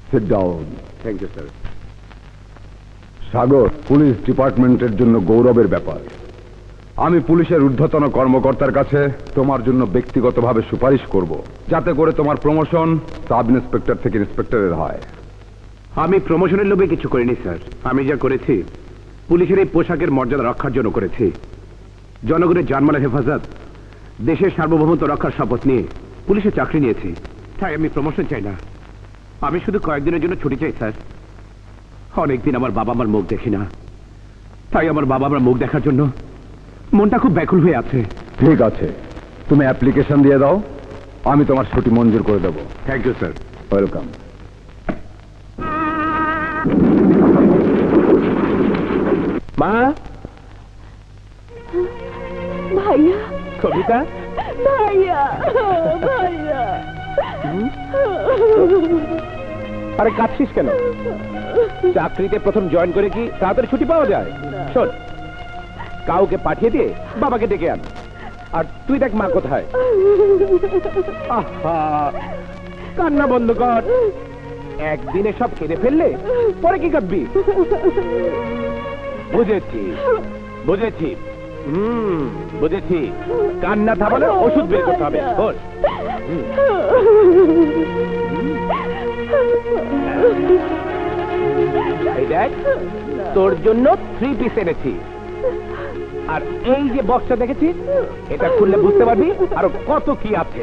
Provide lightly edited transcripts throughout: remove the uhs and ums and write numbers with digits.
Seat down. Thank you sir. Sagar, police ডিপার্টমেন্টের জন্য গৌরবের ব্যাপার। আমি পুলিশের ঊর্ধ্বতন কর্মকর্তার কাছে তোমার জন্য ব্যক্তিগতভাবে সুপারিশ করব, যাতে করে তোমার প্রমোশন সাব ইন্সপেক্টর থেকে ইন্সপেক্টরের হয়। আমি প্রমোশনের লোভে কিছু করিনি স্যার। আমি যা করেছি পুলিশের এই পোশাকের মর্যাদা রক্ষার জন্য করেছি। জনগণের জানমালের হেফাজত, দেশের সার্বভৌমত্ব রক্ষার শপথ নিয়ে পুলিশে চাকরি নিয়েছি। তাই আমি প্রমোশন চাই না, আমি শুধু কয়েকদিনের জন্য ছুটি চাই স্যার। অনেকদিন আমার বাবা মার মুখ দেখি না, তাই আমার বাবা মার মুখ দেখার জন্য মনটা খুব ব্যাকুল হয়ে আছে। ঠিক আছে, তুমি অ্যাপ্লিকেশন দিয়ে দাও, আমি তোমার ছুটি মঞ্জুর করে দেবো। Thank you sir. ওয়েলকাম। মা, ভাইয়া, কবিতা, ভাইয়া, ভাইয়া। আরে কাঁদছিস কেন? চাকরিতে প্রথম জয়েন করে কি তাড়াতাড়ি ছুটি পাওয়া যায়? শোন, কাউকে পাঠিয়ে দিয়ে বাবাকে ডেকে আন। আর তুই দেখ মা কোথায়। আহা, কান্না বন্ধ কর। একদিনে সব কেঁদে ফেললে পরে কি কাঁদবি? বুঝেছি বুঝেছি, বুঝেছি। কান্না থামানোর ওষুধ বের করতে হবে। বল। এই দেখ, তোর জন্য 3 পিস এনেছি। আর এই যে বক্সটা দেখেছিস, এটা খুললে বুঝতে পারবি আরো কত কি আছে।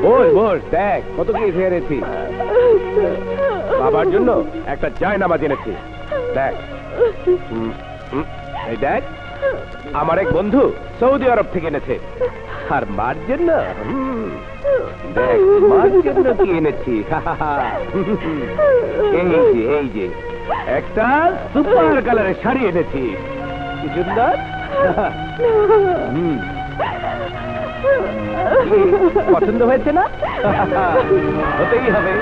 বল বল, দেখ কত কি এনেছি। বাবার জন্য একটা জায়নামাজ এনেছি। দেখ, এই দেখ, আমার এক বন্ধু সৌদি আরব থেকে এনেছে। আর মার জন্য দেখ, মার জন্য কি এনেছি। এই যে একটা সুপার কালারের শাড়ি এনেছি। কি সুন্দর। পছন্দ হয়েছে না? হতেই হবে।